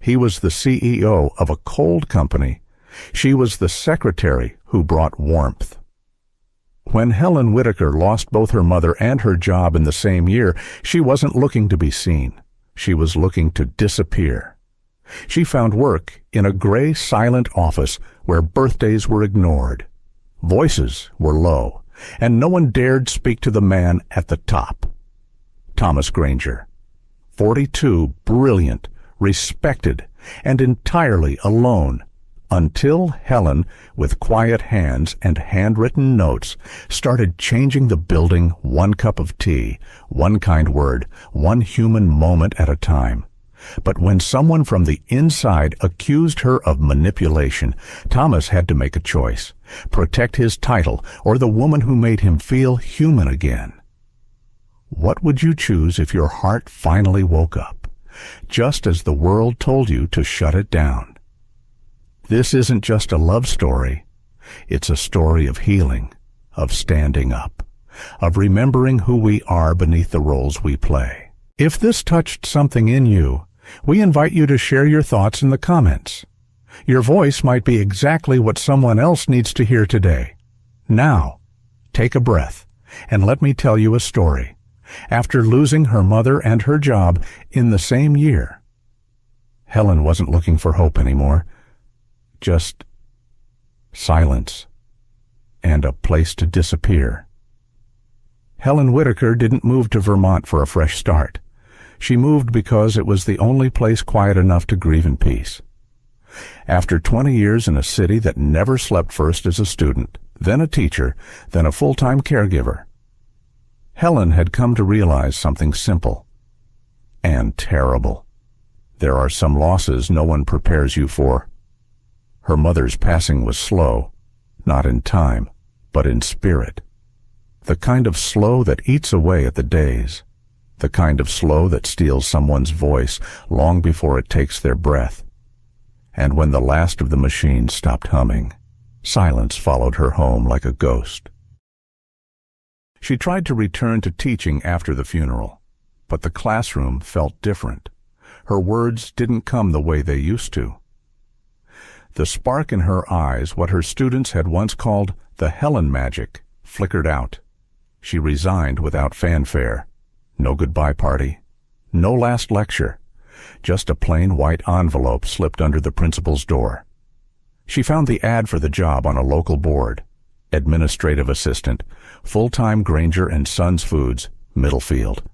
He was the CEO of a cold company. She was the secretary who brought warmth. When Helen Whitaker lost both her mother and her job in the same year, she wasn't looking to be seen. She was looking to disappear. She found work in a gray, silent office where birthdays were ignored. Voices were low, and no one dared speak to the man at the top. Thomas Granger, 42, brilliant, respected, and entirely alone, until Helen, with quiet hands and handwritten notes, started changing the building one cup of tea, one kind word, one human moment at a time. But when someone from the inside accused her of manipulation, Thomas had to make a choice: protect his title or the woman who made him feel human again. What would you choose if your heart finally woke up, just as the world told you to shut it down? This isn't just a love story. It's a story of healing, of standing up, of remembering who we are beneath the roles we play. If this touched something in you, we invite you to share your thoughts in the comments. Your voice might be exactly what someone else needs to hear today. Now, take a breath, and let me tell you a story. After losing her mother and her job in the same year, Helen wasn't looking for hope anymore. Just silence and a place to disappear. Helen Whitaker didn't move to Vermont for a fresh start. She moved because it was the only place quiet enough to grieve in peace. After 20 years in a city that never slept, first as a student, then a teacher, then a full-time caregiver, Helen had come to realize something simple and terrible. There are some losses no one prepares you for. Her mother's passing was slow, not in time, but in spirit. The kind of slow that eats away at the days. The kind of slow that steals someone's voice long before it takes their breath. And when the last of the machines stopped humming, silence followed her home like a ghost. She tried to return to teaching after the funeral, but the classroom felt different. Her words didn't come the way they used to. The spark in her eyes, what her students had once called the Helen magic, flickered out. She resigned without fanfare. No goodbye party. No last lecture. Just a plain white envelope slipped under the principal's door. She found the ad for the job on a local board. Administrative assistant, full-time Granger and Sons Foods, Middlefield.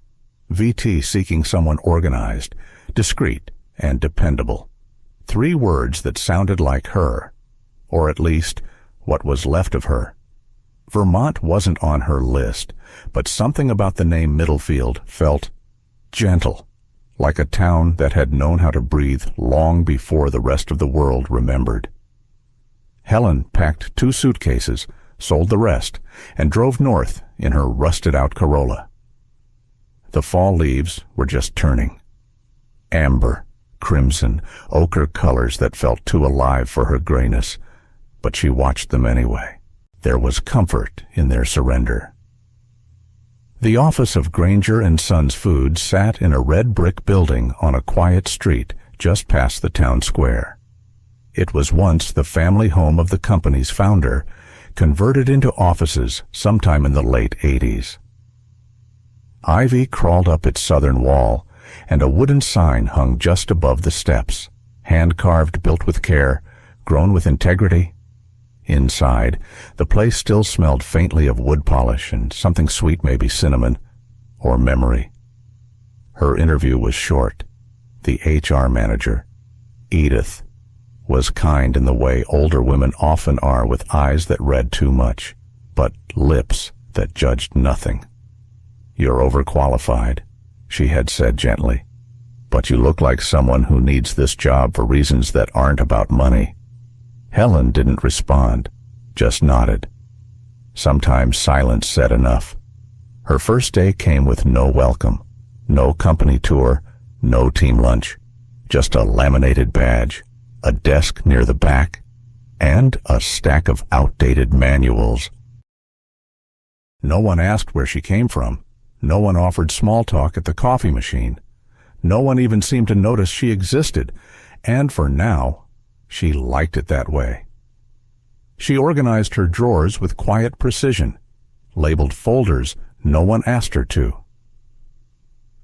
VT seeking someone organized, discreet, and dependable. 3 words that sounded like her, or at least what was left of her. Vermont wasn't on her list, but something about the name Middlefield felt gentle, like a town that had known how to breathe long before the rest of the world remembered. Helen packed 2 suitcases, sold the rest, and drove north in her rusted-out Corolla. The fall leaves were just turning. Amber, crimson, ochre colors that felt too alive for her grayness, but she watched them anyway. There was comfort in their surrender. The office of Granger and Sons Foods sat in a red brick building on a quiet street just past the town square. It was once the family home of the company's founder, converted into offices sometime in the late 80s. Ivy crawled up its southern wall, and a wooden sign hung just above the steps, hand-carved, built with care, grown with integrity. Inside, the place still smelled faintly of wood polish and something sweet, maybe cinnamon, or memory. Her interview was short. The HR manager, Edith, was kind in the way older women often are, with eyes that read too much, but lips that judged nothing. "You're overqualified," she had said gently, "but you look like someone who needs this job for reasons that aren't about money." Helen didn't respond, just nodded. Sometimes silence said enough. Her first day came with no welcome, no company tour, no team lunch, just a laminated badge, a desk near the back, and a stack of outdated manuals. No one asked where she came from. No one offered small talk at the coffee machine. No one even seemed to notice she existed, and for now, she liked it that way. She organized her drawers with quiet precision, labeled folders no one asked her to,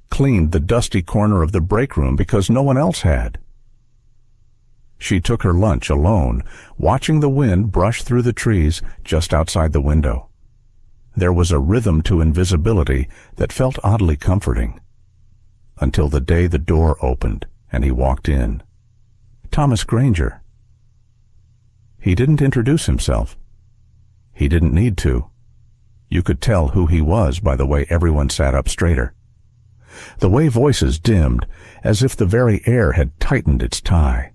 cleaned the dusty corner of the break room because no one else had. She took her lunch alone, watching the wind brush through the trees just outside the window. There was a rhythm to invisibility that felt oddly comforting. Until the day the door opened and he walked in. Thomas Granger. He didn't introduce himself. He didn't need to. You could tell who he was by the way everyone sat up straighter. The way voices dimmed, as if the very air had tightened its tie.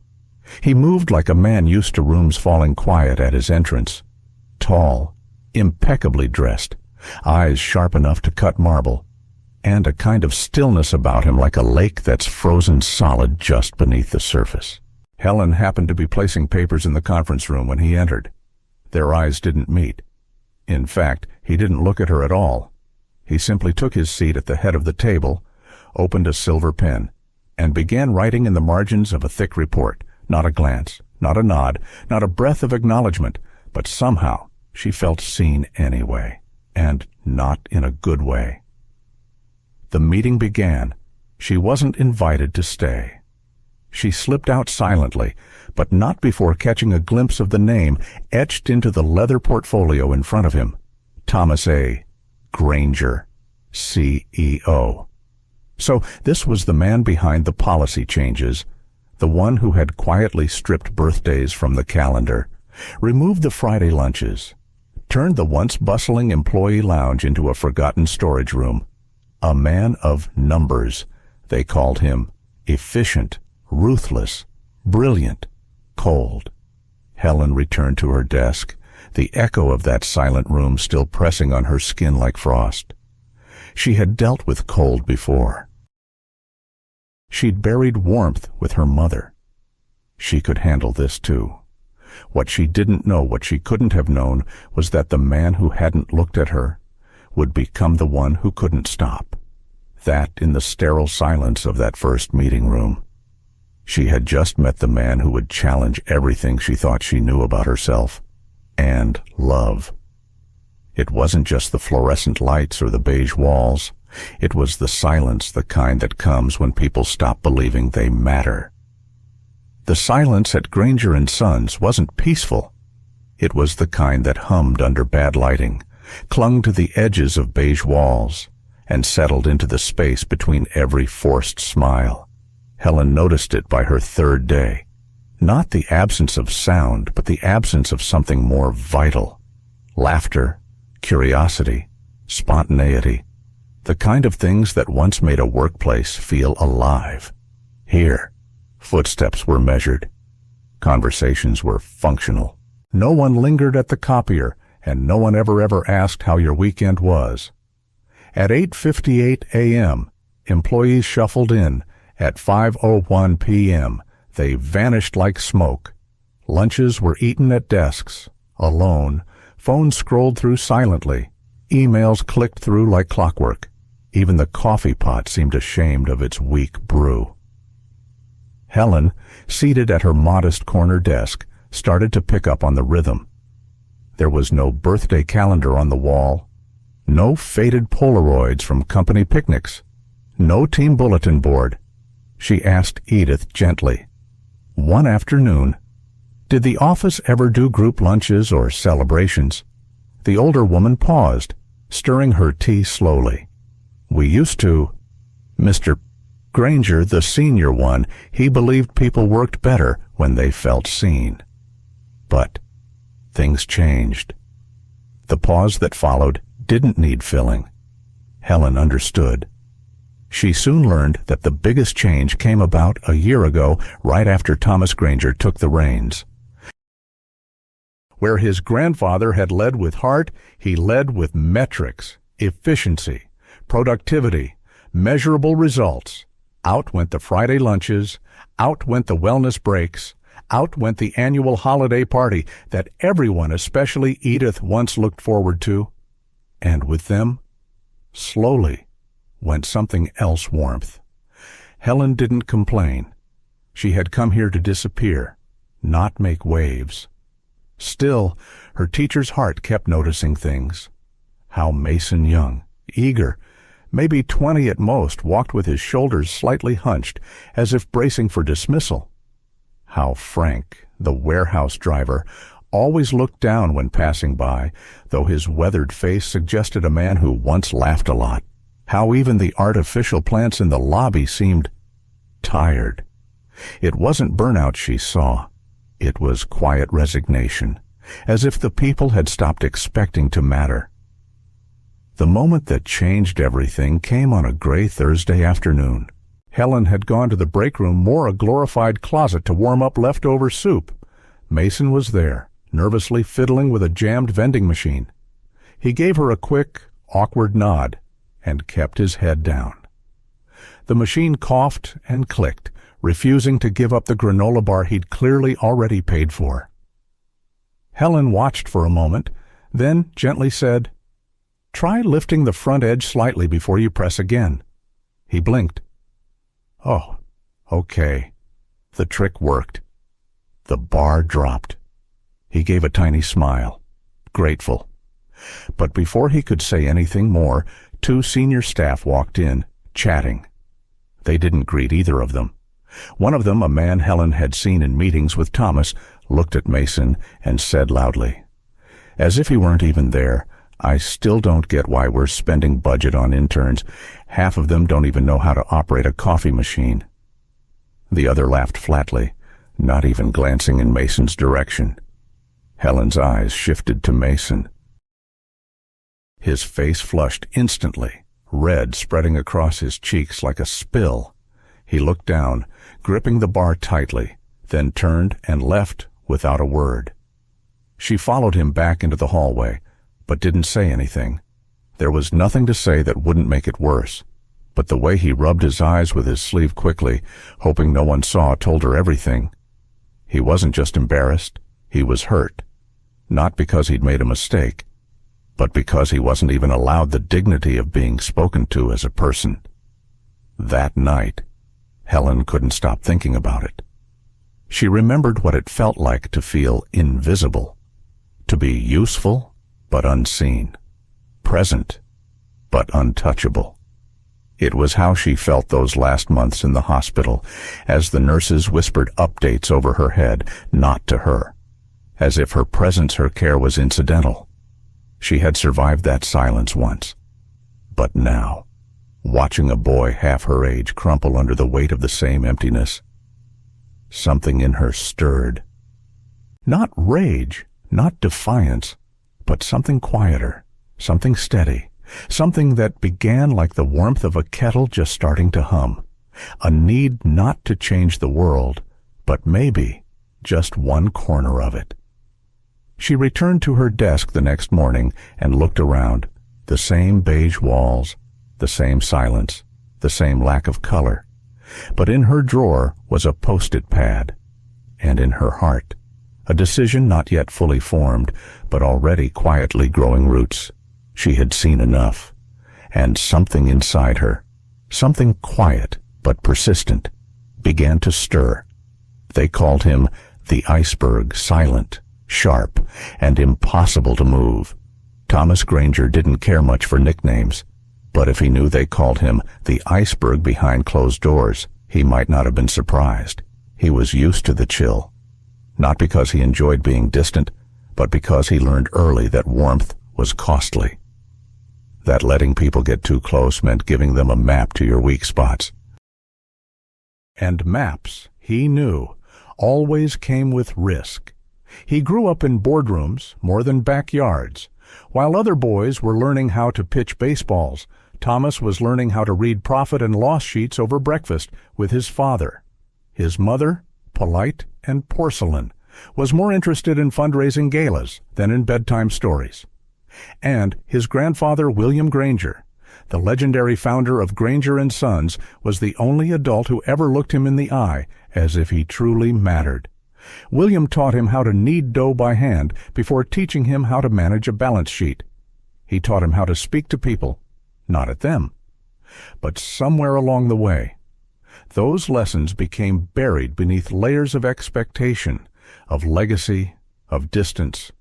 He moved like a man used to rooms falling quiet at his entrance. Tall, impeccably dressed, eyes sharp enough to cut marble, and a kind of stillness about him like a lake that's frozen solid just beneath the surface. Helen happened to be placing papers in the conference room when he entered. Their eyes didn't meet. In fact, he didn't look at her at all. He simply took his seat at the head of the table, opened a silver pen, and began writing in the margins of a thick report. Not a glance, not a nod, not a breath of acknowledgement, but somehow she felt seen anyway, and not in a good way. The meeting began. She wasn't invited to stay. She slipped out silently, but not before catching a glimpse of the name etched into the leather portfolio in front of him. Thomas A. Granger, CEO. So this was the man behind the policy changes, the one who had quietly stripped birthdays from the calendar, removed the Friday lunches, turned the once bustling employee lounge into a forgotten storage room. A man of numbers. They called him efficient, ruthless, brilliant, cold. Helen returned to her desk, the echo of that silent room still pressing on her skin like frost. She had dealt with cold before. She'd buried warmth with her mother. She could handle this too. What she didn't know, what she couldn't have known, was that the man who hadn't looked at her would become the one who couldn't stop. That in the sterile silence of that first meeting room. She had just met the man who would challenge everything she thought she knew about herself and love. It wasn't just the fluorescent lights or the beige walls. It was the silence, the kind that comes when people stop believing they matter. The silence at Granger & Sons wasn't peaceful. It was the kind that hummed under bad lighting, clung to the edges of beige walls, and settled into the space between every forced smile. Helen noticed it by her third day. Not the absence of sound, but the absence of something more vital. Laughter, curiosity, spontaneity. The kind of things that once made a workplace feel alive. Here, footsteps were measured. Conversations were functional. No one lingered at the copier, and no one ever asked how your weekend was. At 8:58 a.m., employees shuffled in. At 5:01 p.m., they vanished like smoke. Lunches were eaten at desks, alone. Phones scrolled through silently. Emails clicked through like clockwork. Even the coffee pot seemed ashamed of its weak brew. Helen, seated at her modest corner desk, started to pick up on the rhythm. There was no birthday calendar on the wall, no faded Polaroids from company picnics, no team bulletin board. She asked Edith gently, one afternoon, did the office ever do group lunches or celebrations? The older woman paused, stirring her tea slowly. We used to. Mr. Granger, the senior one, he believed people worked better when they felt seen. But things changed. The pause that followed didn't need filling. Helen understood. She soon learned that the biggest change came about a year ago, right after Thomas Granger took the reins. Where his grandfather had led with heart, he led with metrics, efficiency, productivity, measurable results. Out went the Friday lunches, out went the wellness breaks, out went the annual holiday party that everyone, especially Edith, once looked forward to. And with them, slowly, went something else warmth. Helen didn't complain. She had come here to disappear, not make waves. Still, her teacher's heart kept noticing things. How Mason Young, eager, maybe 20 at most, walked with his shoulders slightly hunched, as if bracing for dismissal. How Frank, the warehouse driver, always looked down when passing by, though his weathered face suggested a man who once laughed a lot. How even the artificial plants in the lobby seemed tired. It wasn't burnout she saw. It was quiet resignation, as if the people had stopped expecting to matter. The moment that changed everything came on a gray Thursday afternoon. Helen had gone to the break room, more a glorified closet to warm up leftover soup. Mason was there, nervously fiddling with a jammed vending machine. He gave her a quick, awkward nod and kept his head down. The machine coughed and clicked, refusing to give up the granola bar he'd clearly already paid for. Helen watched for a moment, then gently said, "Try lifting the front edge slightly before you press again." He blinked. "Oh, okay." The trick worked. The bar dropped. He gave a tiny smile, grateful. But before he could say anything more, 2 senior staff walked in, chatting. They didn't greet either of them. One of them, a man Helen had seen in meetings with Thomas, looked at Mason and said loudly, as if he weren't even there, "I still don't get why we're spending budget on interns. Half of them don't even know how to operate a coffee machine." The other laughed flatly, not even glancing in Mason's direction. Helen's eyes shifted to Mason. His face flushed instantly, red spreading across his cheeks like a spill. He looked down, gripping the bar tightly, then turned and left without a word. She followed him back into the hallway, but didn't say anything. There was nothing to say that wouldn't make it worse, but the way he rubbed his eyes with his sleeve quickly, hoping no one saw, told her everything. He wasn't just embarrassed, he was hurt. Not because he'd made a mistake, but because he wasn't even allowed the dignity of being spoken to as a person. That night, Helen couldn't stop thinking about it. She remembered what it felt like to feel invisible, to be useful but unseen, present but untouchable. It was how she felt those last months in the hospital, as the nurses whispered updates over her head, not to her, as if her presence, her care was incidental. She had survived that silence once. But now, watching a boy half her age crumple under the weight of the same emptiness, something in her stirred. Not rage, not defiance, but something quieter, something steady, something that began like the warmth of a kettle just starting to hum. A need not to change the world, but maybe just one corner of it. She returned to her desk the next morning and looked around. The same beige walls, the same silence, the same lack of color. But in her drawer was a post-it pad, and in her heart, a decision not yet fully formed, but already quietly growing roots. She had seen enough, and something inside her, something quiet but persistent, began to stir. They called him the iceberg, silent, sharp, and impossible to move. Thomas Granger didn't care much for nicknames, but if he knew they called him the iceberg behind closed doors, he might not have been surprised. He was used to the chill, not because he enjoyed being distant, but because he learned early that warmth was costly, that letting people get too close meant giving them a map to your weak spots. And maps, he knew, always came with risk. He grew up in boardrooms more than backyards. While other boys were learning how to pitch baseballs, Thomas was learning how to read profit and loss sheets over breakfast with his father. His mother, polite and porcelain, was more interested in fundraising galas than in bedtime stories. And his grandfather, William Granger, the legendary founder of Granger and Sons, was the only adult who ever looked him in the eye as if he truly mattered. William taught him how to knead dough by hand before teaching him how to manage a balance sheet. He taught him how to speak to people, not at them. But somewhere along the way, Those lessons became buried beneath layers of expectation, of legacy, of distance.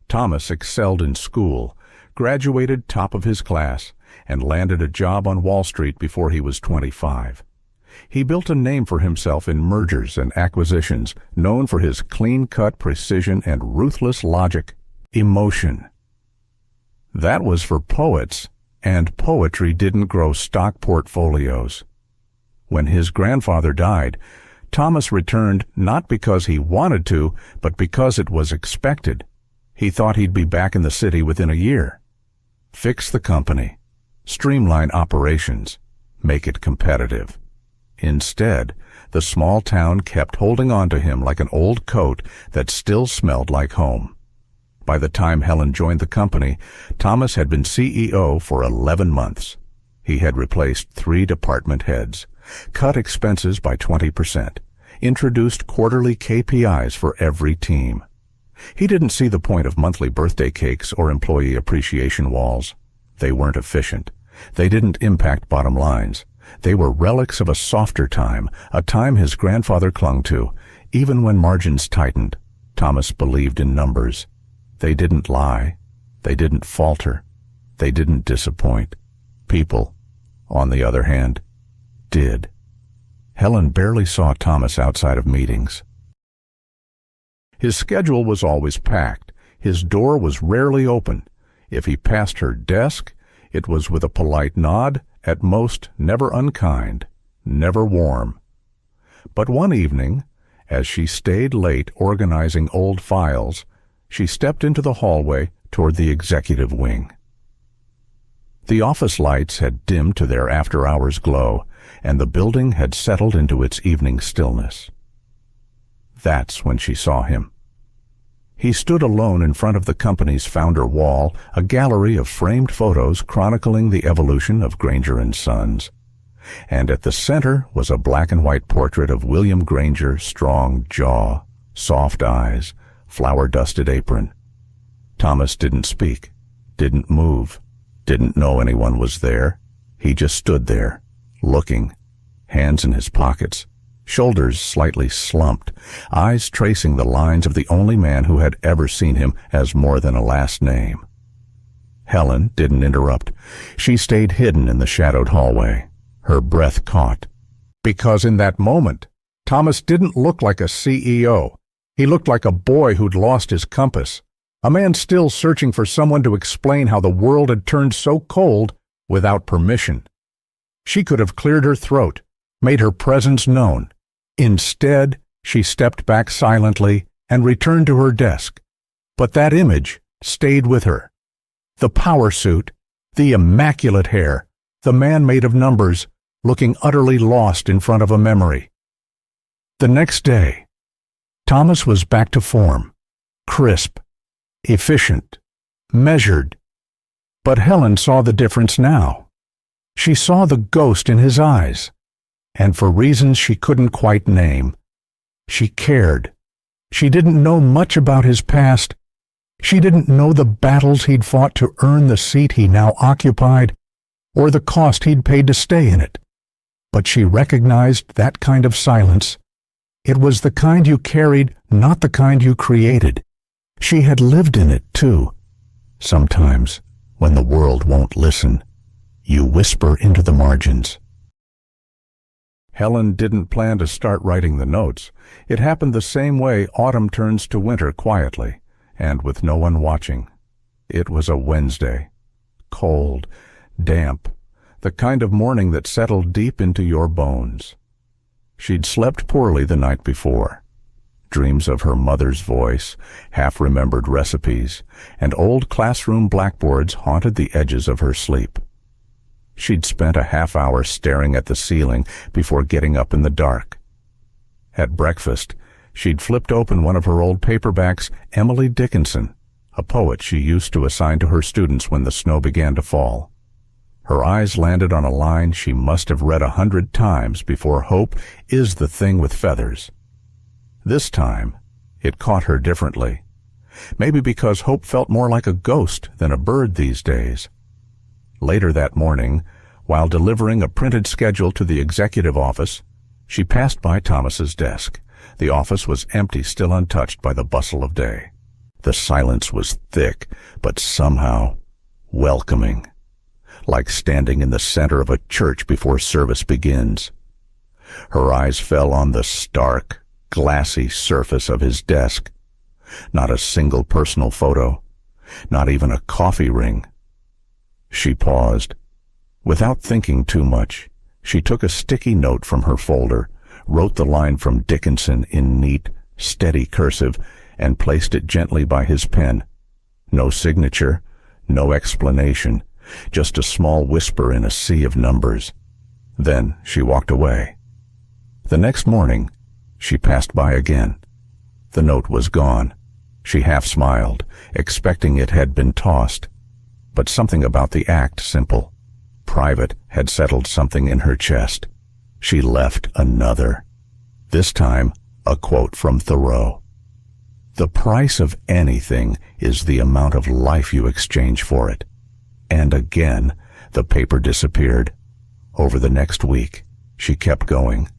Thomas excelled in school, graduated top of his class, and landed a job on Wall Street before he was 25. He built a name for himself in mergers and acquisitions, known for his clean-cut precision and ruthless logic. Emotion. That was for poets, and poetry didn't grow stock portfolios. When his grandfather died, Thomas returned not because he wanted to, but because it was expected. He thought he'd be back in the city within a year. Fix the company, streamline operations, make it competitive. Instead, the small town kept holding on to him like an old coat that still smelled like home. By the time Helen joined the company, Thomas had been CEO for 11 months. He had replaced 3 department heads, cut expenses by 20%, introduced quarterly KPIs for every team. He didn't see the point of monthly birthday cakes or employee appreciation walls. They weren't efficient. They didn't impact bottom lines. They were relics of a softer time, a time his grandfather clung to. Even when margins tightened, Thomas believed in numbers. They didn't lie. They didn't falter. They didn't disappoint. People, on the other hand, did. Helen barely saw Thomas outside of meetings. His schedule was always packed. His door was rarely open. If he passed her desk, it was with a polite nod, at most never unkind, never warm. But one evening, as she stayed late organizing old files, she stepped into the hallway toward the executive wing. The office lights had dimmed to their after-hours glow, and the building had settled into its evening stillness. That's when she saw him. He stood alone in front of the company's founder wall, a gallery of framed photos chronicling the evolution of Granger and Sons. And at the center was a black-and-white portrait of William Granger's strong jaw, soft eyes, flour-dusted apron. Thomas didn't speak, didn't move, didn't know anyone was there. He just stood there, looking, hands in his pockets, shoulders slightly slumped, eyes tracing the lines of the only man who had ever seen him as more than a last name. Helen didn't interrupt. She stayed hidden in the shadowed hallway, her breath caught. Because in that moment, Thomas didn't look like a CEO. He looked like a boy who'd lost his compass, a man still searching for someone to explain how the world had turned so cold without permission. She could have cleared her throat, made her presence known. Instead, she stepped back silently and returned to her desk. But that image stayed with her. The power suit, the immaculate hair, the man made of numbers, looking utterly lost in front of a memory. The next day, Thomas was back to form, crisp, efficient, measured. But Helen saw the difference now. She saw the ghost in his eyes. And for reasons she couldn't quite name. She cared. She didn't know much about his past. She didn't know the battles he'd fought to earn the seat he now occupied, or the cost he'd paid to stay in it. But she recognized that kind of silence. It was the kind you carried, not the kind you created. She had lived in it, too. Sometimes, when the world won't listen, you whisper into the margins. Helen didn't plan to start writing the notes. It happened the same way autumn turns to winter quietly, and with no one watching. It was a Wednesday. Cold, damp, the kind of morning that settled deep into your bones. She'd slept poorly the night before. Dreams of her mother's voice, half-remembered recipes, and old classroom blackboards haunted the edges of her sleep. She'd spent a half-hour staring at the ceiling before getting up in the dark. At breakfast, she'd flipped open one of her old paperbacks, Emily Dickinson, a poet she used to assign to her students when the snow began to fall. Her eyes landed on a line she must have read 100 times before hope is the thing with feathers. This time, it caught her differently. Maybe because hope felt more like a ghost than a bird these days. Later that morning, while delivering a printed schedule to the executive office, She passed by Thomas's desk. The office was empty, still untouched by the bustle of day. The silence was thick, but somehow welcoming, like standing in the center of a church before service begins. Her eyes fell on the stark, glassy surface of his desk. Not a single personal photo, not even a coffee ring. She paused. Without thinking too much, she took a sticky note from her folder, wrote the line from Dickinson in neat, steady cursive, and placed it gently by his pen. No signature, no explanation, just a small whisper in a sea of numbers. Then she walked away. The next morning, she passed by again. The note was gone. She half smiled, expecting it had been tossed. But something about the act, simple, private, had settled something in her chest. She left another. This time, a quote from Thoreau. "The price of anything is the amount of life you exchange for it." And again, the paper disappeared. Over the next week, she kept going.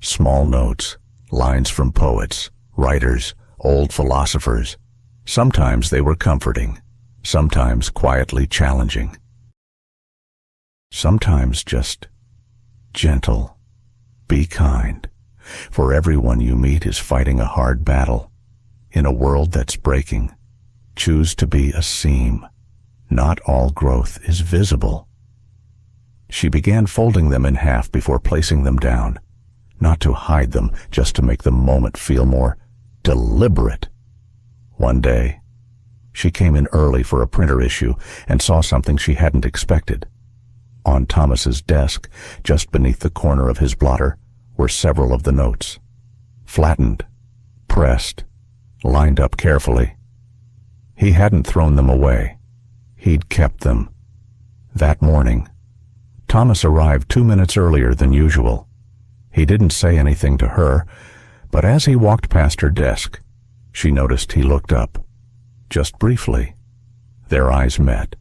Small notes, lines from poets, writers, old philosophers. Sometimes they were comforting, sometimes quietly challenging. Sometimes just gentle. Be kind, for everyone you meet is fighting a hard battle. In a world that's breaking, choose to be a seam. Not all growth is visible. She began folding them in half before placing them down, not to hide them, just to make the moment feel more deliberate. One day, she came in early for a printer issue and saw something she hadn't expected. On Thomas's desk, just beneath the corner of his blotter, were several of the notes. Flattened, pressed, lined up carefully. He hadn't thrown them away. He'd kept them. That morning, Thomas arrived 2 minutes earlier than usual. He didn't say anything to her, but as he walked past her desk, she noticed he looked up. Just briefly, their eyes met,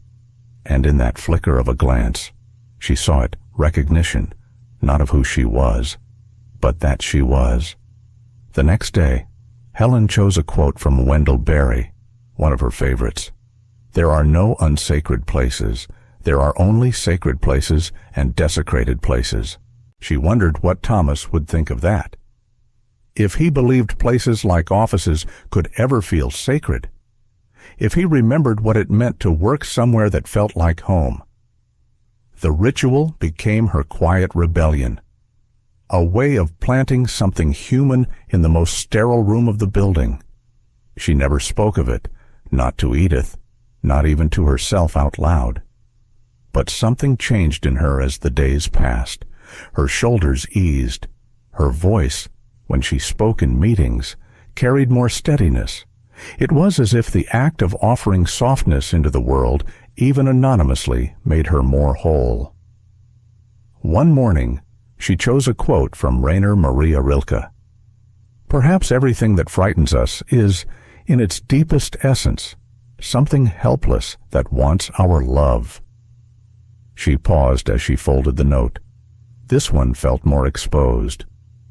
and in that flicker of a glance, she saw it, recognition, not of who she was, but that she was. The next day, Helen chose a quote from Wendell Berry, one of her favorites. "There are no unsacred places. There are only sacred places and desecrated places." She wondered what Thomas would think of that. If he believed places like offices could ever feel sacred, if he remembered what it meant to work somewhere that felt like home. The ritual became her quiet rebellion, a way of planting something human in the most sterile room of the building. She never spoke of it, not to Edith, not even to herself out loud. But something changed in her as the days passed. Her shoulders eased. Her voice, when she spoke in meetings, carried more steadiness. It was as if the act of offering softness into the world, even anonymously, made her more whole. One morning, she chose a quote from Rainer Maria Rilke. "Perhaps everything that frightens us is, in its deepest essence, something helpless that wants our love." She paused as she folded the note. This one felt more exposed,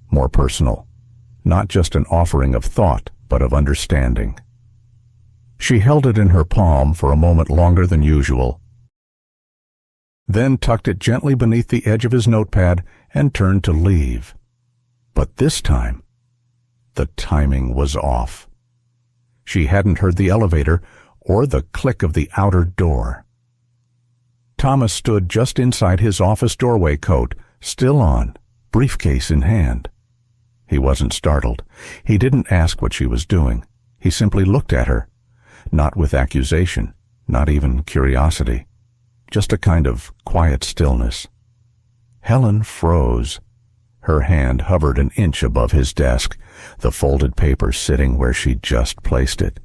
more personal, not just an offering of thought, but of understanding. She held it in her palm for a moment longer than usual, then tucked it gently beneath the edge of his notepad and turned to leave. But this time, the timing was off. She hadn't heard the elevator or the click of the outer door. Thomas stood just inside his office doorway, coat still on, briefcase in hand. He wasn't startled. He didn't ask what she was doing. He simply looked at her, not with accusation, not even curiosity, just a kind of quiet stillness. Helen froze. Her hand hovered an inch above his desk, the folded paper sitting where she'd just placed it.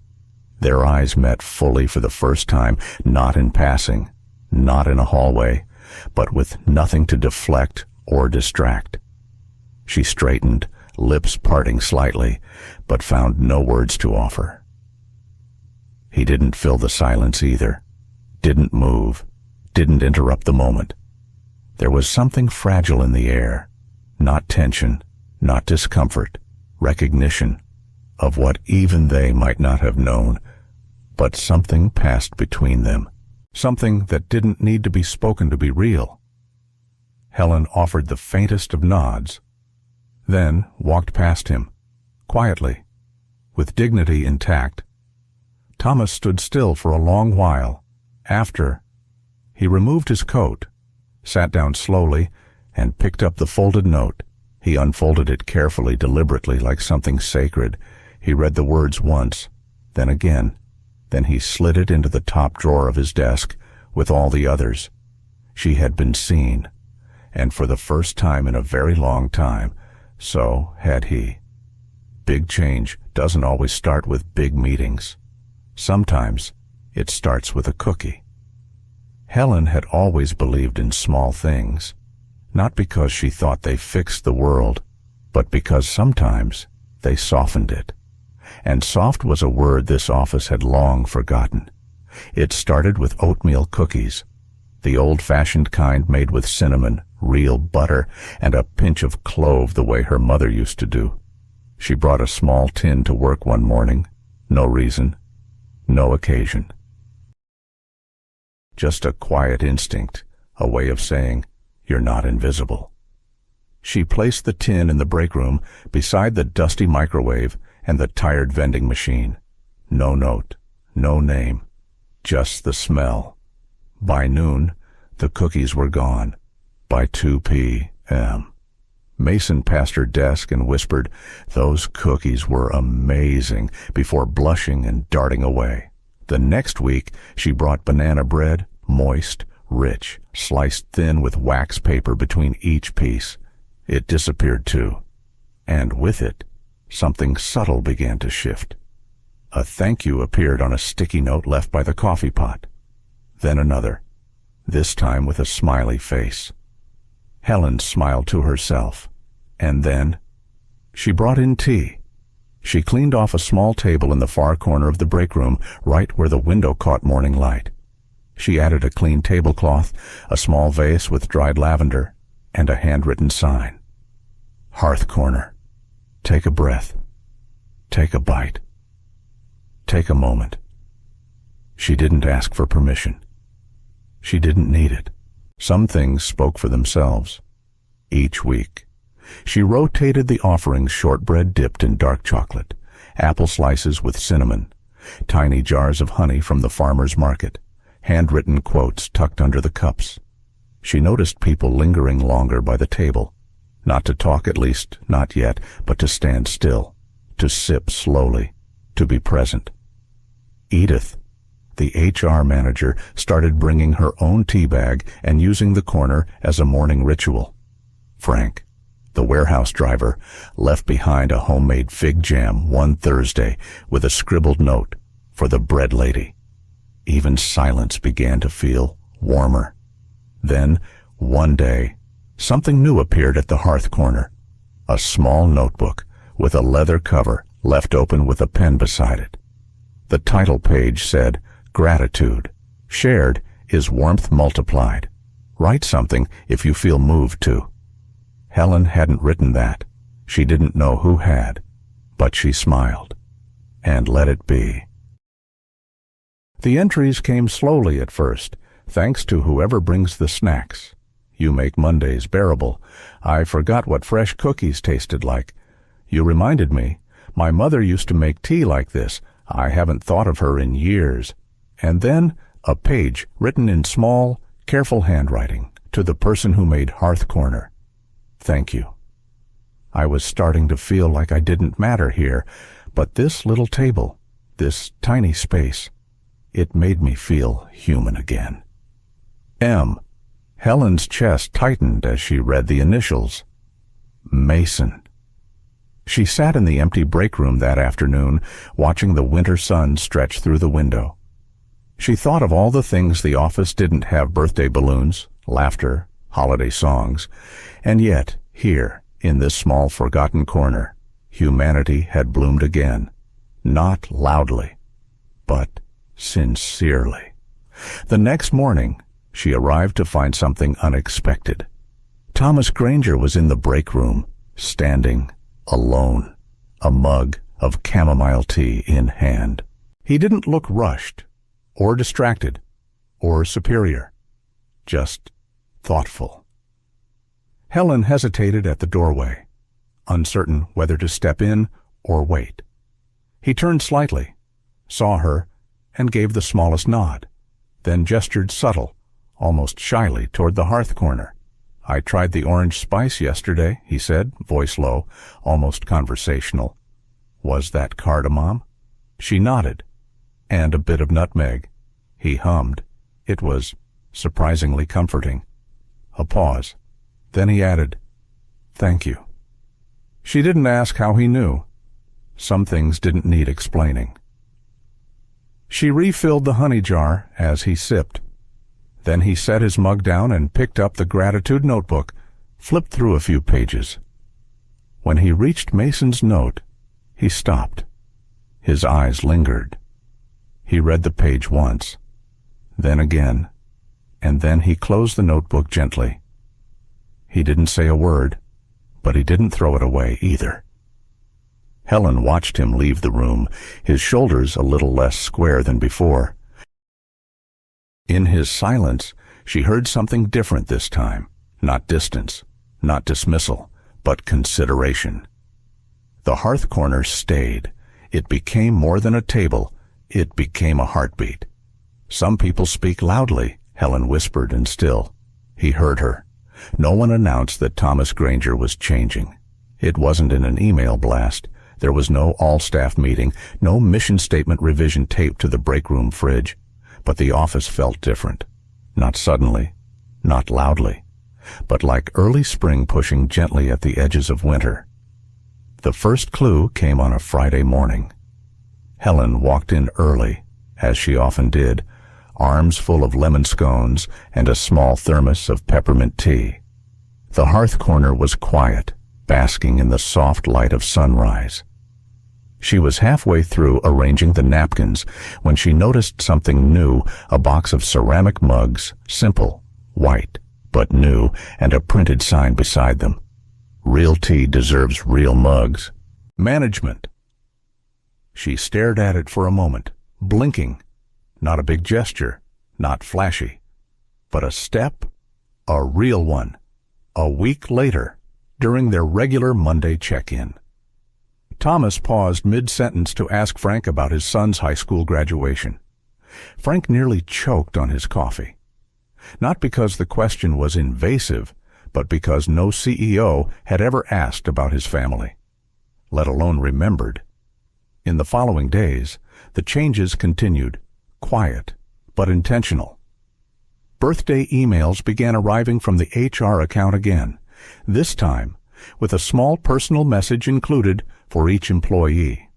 Their eyes met fully for the first time, not in passing, not in a hallway, but with nothing to deflect or distract. She straightened, lips parting slightly, but found no words to offer. He didn't fill the silence either, didn't move, didn't interrupt the moment. There was something fragile in the air, not tension, not discomfort, recognition of what even they might not have known, but something passed between them, something that didn't need to be spoken to be real. Helen offered the faintest of nods, then walked past him, quietly, with dignity intact. Thomas stood still for a long while. After, he removed his coat, sat down slowly, and picked up the folded note. He unfolded it carefully, deliberately, like something sacred. He read the words once, then again. Then he slid it into the top drawer of his desk with all the others. She had been seen, and for the first time in a very long time, so had he. Big change doesn't always start with big meetings. Sometimes it starts with a cookie. Helen had always believed in small things, not because she thought they fixed the world, but because sometimes they softened it. And soft was a word this office had long forgotten. It started with oatmeal cookies, the old-fashioned kind made with cinnamon, real butter, and a pinch of clove the way her mother used to do. She brought a small tin to work one morning. No reason, no occasion. Just a quiet instinct, a way of saying, "You're not invisible." She placed the tin in the break room beside the dusty microwave and the tired vending machine. No note, no name, just the smell. By noon, the cookies were gone. By 2 p.m. Mason passed her desk and whispered, "Those cookies were amazing," before blushing and darting away. The next week, she brought banana bread, moist, rich, sliced thin with wax paper between each piece. It disappeared too. And with it, something subtle began to shift. A thank you appeared on a sticky note left by the coffee pot. Then another, this time with a smiley face. Helen smiled to herself. And then she brought in tea. She cleaned off a small table in the far corner of the break room, right where the window caught morning light. She added a clean tablecloth, a small vase with dried lavender, and a handwritten sign. Hearth corner. Take a breath. Take a bite. Take a moment. She didn't ask for permission. She didn't need it. Some things spoke for themselves. Each week, she rotated the offerings: shortbread dipped in dark chocolate, apple slices with cinnamon, tiny jars of honey from the farmer's market, handwritten quotes tucked under the cups. She noticed people lingering longer by the table, not to talk, at least not yet, but to stand still, to sip slowly, to be present. Edith, the HR manager, started bringing her own tea bag and using the corner as a morning ritual. Frank, the warehouse driver, left behind a homemade fig jam one Thursday with a scribbled note for the bread lady. Even silence began to feel warmer. Then, one day, something new appeared at the hearth corner. A small notebook with a leather cover left open with a pen beside it. The title page said, "Gratitude. Shared is warmth multiplied. Write something if you feel moved to." Helen hadn't written that. She didn't know who had, but she smiled and let it be. The entries came slowly at first, thanks to whoever brings the snacks. You make Mondays bearable. I forgot what fresh cookies tasted like. You reminded me. My mother used to make tea like this. I haven't thought of her in years. And then a page written in small, careful handwriting to the person who made Hearth Corner. Thank you. I was starting to feel like I didn't matter here, but this little table, this tiny space, it made me feel human again. M. Helen's chest tightened as she read the initials. Mason. She sat in the empty break room that afternoon, watching the winter sun stretch through the window. She thought of all the things the office didn't have: birthday balloons, laughter, holiday songs, and yet, here, in this small forgotten corner, humanity had bloomed again, not loudly, but sincerely. The next morning, she arrived to find something unexpected. Thomas Granger was in the break room, standing alone, a mug of chamomile tea in hand. He didn't look rushed, or distracted, or superior, just thoughtful. Helen hesitated at the doorway, uncertain whether to step in or wait. He turned slightly, saw her, and gave the smallest nod, then gestured subtle, almost shyly, toward the hearth corner. "I tried the orange spice yesterday," he said, voice low, almost conversational. "Was that cardamom?" She nodded. "And a bit of nutmeg." He hummed. It was surprisingly comforting. A pause. Then he added, "Thank you." She didn't ask how he knew. Some things didn't need explaining. She refilled the honey jar as he sipped. Then he set his mug down and picked up the gratitude notebook, flipped through a few pages. When he reached Mason's note, he stopped. His eyes lingered. He read the page once, then again, and then he closed the notebook gently. He didn't say a word, but he didn't throw it away either. Helen watched him leave the room, his shoulders a little less square than before. In his silence, she heard something different this time. Not distance, not dismissal, but consideration. The hearth corner stayed. It became more than a table. It became a heartbeat. "Some people speak loudly," Helen whispered, and still. He heard her. No one announced that Thomas Granger was changing. It wasn't in an email blast. There was no all-staff meeting, no mission statement revision taped to the break room fridge. But the office felt different. Not suddenly, not loudly, but like early spring pushing gently at the edges of winter. The first clue came on a Friday morning. Helen walked in early, as she often did, arms full of lemon scones and a small thermos of peppermint tea. The hearth corner was quiet, basking in the soft light of sunrise. She was halfway through arranging the napkins when she noticed something new, a box of ceramic mugs, simple, white, but new, and a printed sign beside them. "Real tea deserves real mugs. Management." She stared at it for a moment, blinking. Not a big gesture, not flashy, but a step, a real one. A week later, during their regular Monday check-in. Thomas paused mid-sentence to ask Frank about his son's high school graduation. Frank nearly choked on his coffee. Not because the question was invasive, but because no CEO had ever asked about his family, let alone remembered. In the following days, the changes continued, quiet but intentional. Birthday emails began arriving from the HR account again, this time with a small personal message included for each employee.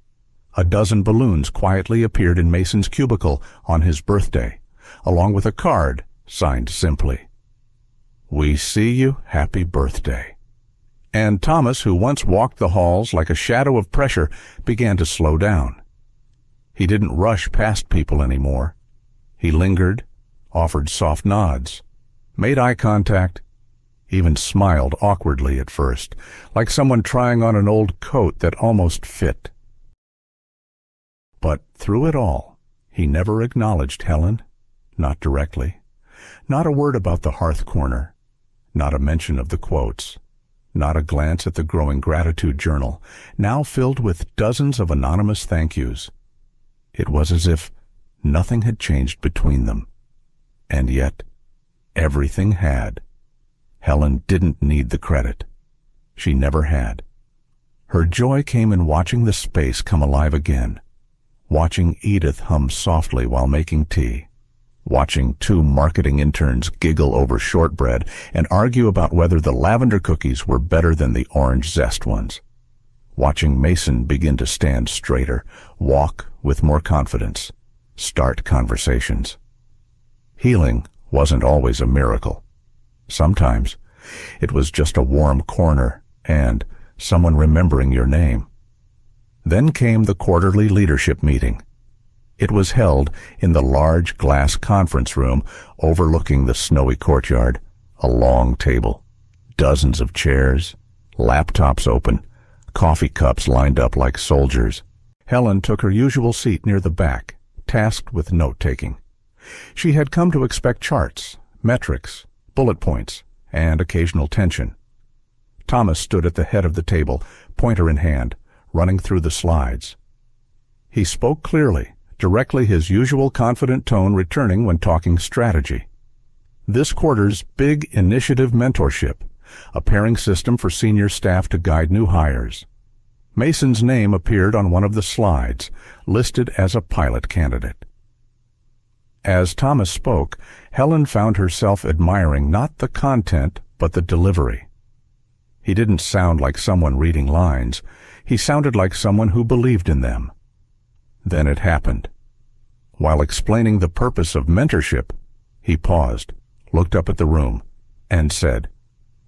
A dozen balloons quietly appeared in Mason's cubicle on his birthday, along with a card signed simply, "We see you, happy birthday." And Thomas, who once walked the halls like a shadow of pressure, began to slow down. He didn't rush past people anymore. He lingered, offered soft nods, made eye contact, even smiled awkwardly at first, like someone trying on an old coat that almost fit. But through it all, he never acknowledged Helen, not directly. Not a word about the hearth corner, not a mention of the quotes, not a glance at the growing gratitude journal, now filled with dozens of anonymous thank yous. It was as if nothing had changed between them. And yet, everything had. Helen didn't need the credit. She never had. Her joy came in watching the space come alive again, watching Edith hum softly while making tea, watching two marketing interns giggle over shortbread and argue about whether the lavender cookies were better than the orange zest ones, watching Mason begin to stand straighter, walk with more confidence, start conversations. Healing wasn't always a miracle. Sometimes it was just a warm corner and someone remembering your name. Then came the quarterly leadership meeting. It was held in the large glass conference room overlooking the snowy courtyard, a long table, dozens of chairs, laptops open, coffee cups lined up like soldiers. Helen took her usual seat near the back, tasked with note-taking. She had come to expect charts, metrics, bullet points, and occasional tension. Thomas stood at the head of the table, pointer in hand, running through the slides. He spoke clearly, directly, his usual confident tone returning when talking strategy. This quarter's big initiative mentorship, a pairing system for senior staff to guide new hires. Mason's name appeared on one of the slides, listed as a pilot candidate. As Thomas spoke, Helen found herself admiring not the content, but the delivery. He didn't sound like someone reading lines. He sounded like someone who believed in them. Then it happened. While explaining the purpose of mentorship, he paused, looked up at the room, and said,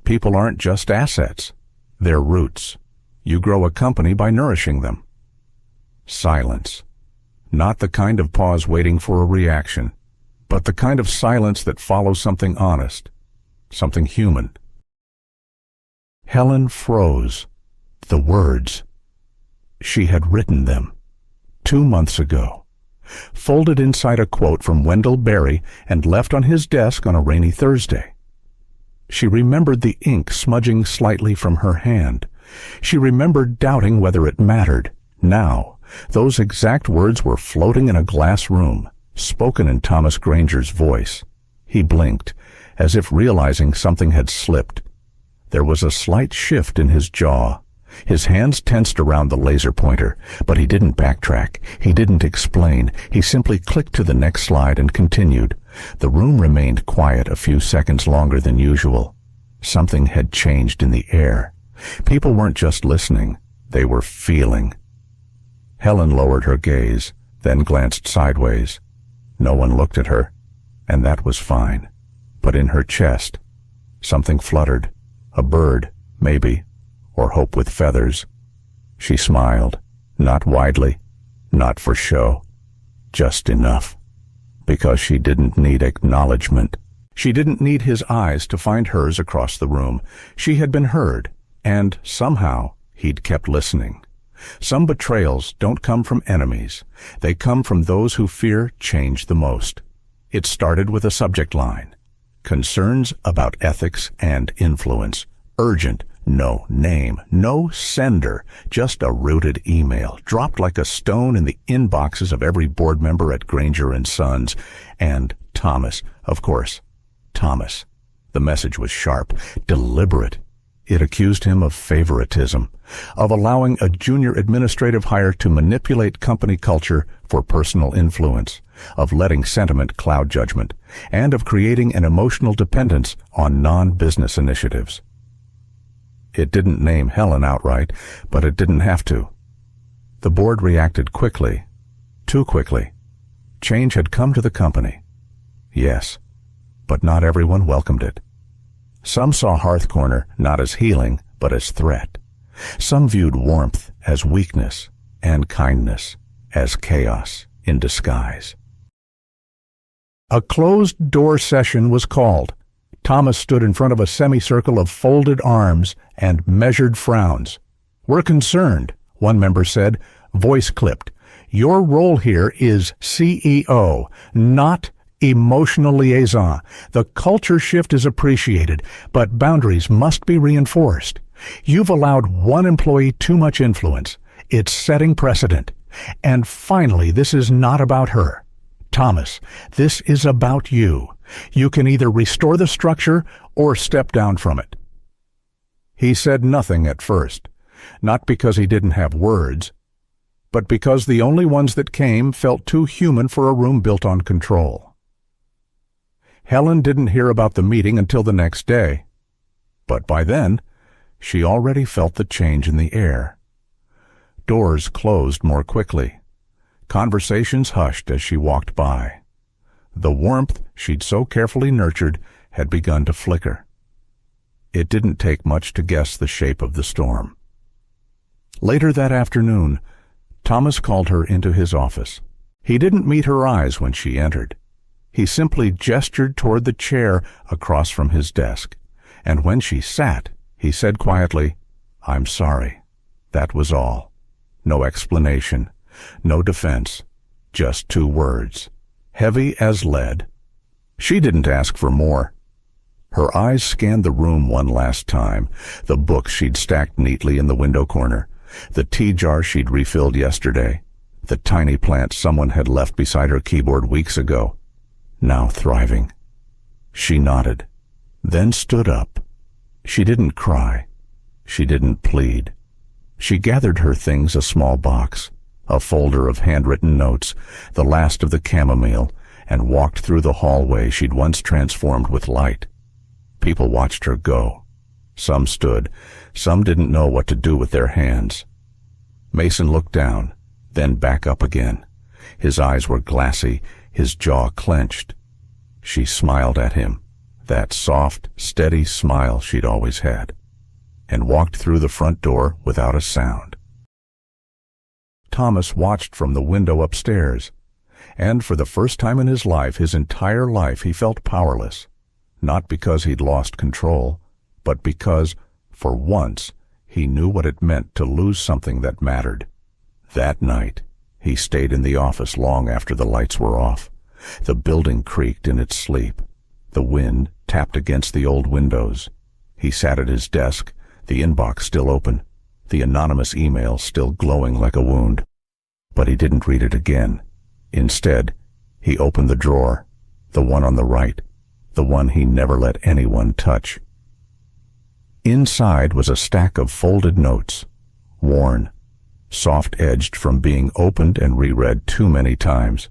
"People aren't just assets. They're roots. You grow a company by nourishing them." Silence. Not the kind of pause waiting for a reaction, but the kind of silence that follows something honest, something human. Helen froze. The words. She had written them 2 months ago, folded inside a quote from Wendell Berry and left on his desk on a rainy Thursday. She remembered the ink smudging slightly from her hand. She remembered doubting whether it mattered. Now, those exact words were floating in a glass room, spoken in Thomas Granger's voice. He blinked, as if realizing something had slipped. There was a slight shift in his jaw. His hands tensed around the laser pointer, but he didn't backtrack. He didn't explain. He simply clicked to the next slide and continued. The room remained quiet a few seconds longer than usual. Something had changed in the air. People weren't just listening. They were feeling. Helen lowered her gaze, then glanced sideways. No one looked at her, and that was fine. But in her chest, something fluttered. A bird, maybe, or hope with feathers. She smiled, not widely, not for show, just enough. Because she didn't need acknowledgement. She didn't need his eyes to find hers across the room. She had been heard, and somehow he'd kept listening. Some betrayals don't come from enemies. They come from those who fear change the most. It started with a subject line. Concerns about ethics and influence. Urgent. No name. No sender. Just a rooted email, dropped like a stone in the inboxes of every board member at Granger & Sons. And Thomas, of course. Thomas. The message was sharp, deliberate. It accused him of favoritism, of allowing a junior administrative hire to manipulate company culture for personal influence, of letting sentiment cloud judgment, and of creating an emotional dependence on non-business initiatives. It didn't name Helen outright, but it didn't have to. The board reacted quickly, too quickly. Change had come to the company. Yes, but not everyone welcomed it. Some saw Hearth Corner not as healing, but as threat. Some viewed warmth as weakness and kindness as chaos in disguise. A closed-door session was called. Thomas stood in front of a semicircle of folded arms and measured frowns. "We're concerned," one member said, voice clipped. "Your role here is CEO, not emotional liaison. The culture shift is appreciated, but boundaries must be reinforced. You've allowed one employee too much influence. It's setting precedent. And finally, this is not about her. Thomas, this is about you. You can either restore the structure or step down from it." He said nothing at first, not because he didn't have words, but because the only ones that came felt too human for a room built on control. Helen didn't hear about the meeting until the next day, but by then, she already felt the change in the air. Doors closed more quickly. Conversations hushed as she walked by. The warmth she'd so carefully nurtured had begun to flicker. It didn't take much to guess the shape of the storm. Later that afternoon, Thomas called her into his office. He didn't meet her eyes when she entered. He simply gestured toward the chair across from his desk, and when she sat, he said quietly, "I'm sorry." That was all. No explanation, no defense, just 2 words, heavy as lead. She didn't ask for more. Her eyes scanned the room one last time, the books she'd stacked neatly in the window corner, the tea jar she'd refilled yesterday, the tiny plant someone had left beside her keyboard weeks ago, now thriving. She nodded, then stood up. She didn't cry. She didn't plead. She gathered her things, a small box, a folder of handwritten notes, the last of the chamomile, and walked through the hallway she'd once transformed with light. People watched her go. Some stood, some didn't know what to do with their hands. Mason looked down, then back up again. His eyes were glassy, his jaw clenched. She smiled at him, that soft, steady smile she'd always had, and walked through the front door without a sound. Thomas watched from the window upstairs, and for the first time in his life, his entire life, he felt powerless. Not because he'd lost control, but because, for once, he knew what it meant to lose something that mattered. That night, he stayed in the office long after the lights were off. The building creaked in its sleep. The wind tapped against the old windows. He sat at his desk, the inbox still open, the anonymous email still glowing like a wound. But he didn't read it again. Instead, he opened the drawer, the one on the right, the one he never let anyone touch. Inside was a stack of folded notes, worn, soft-edged from being opened and reread too many times.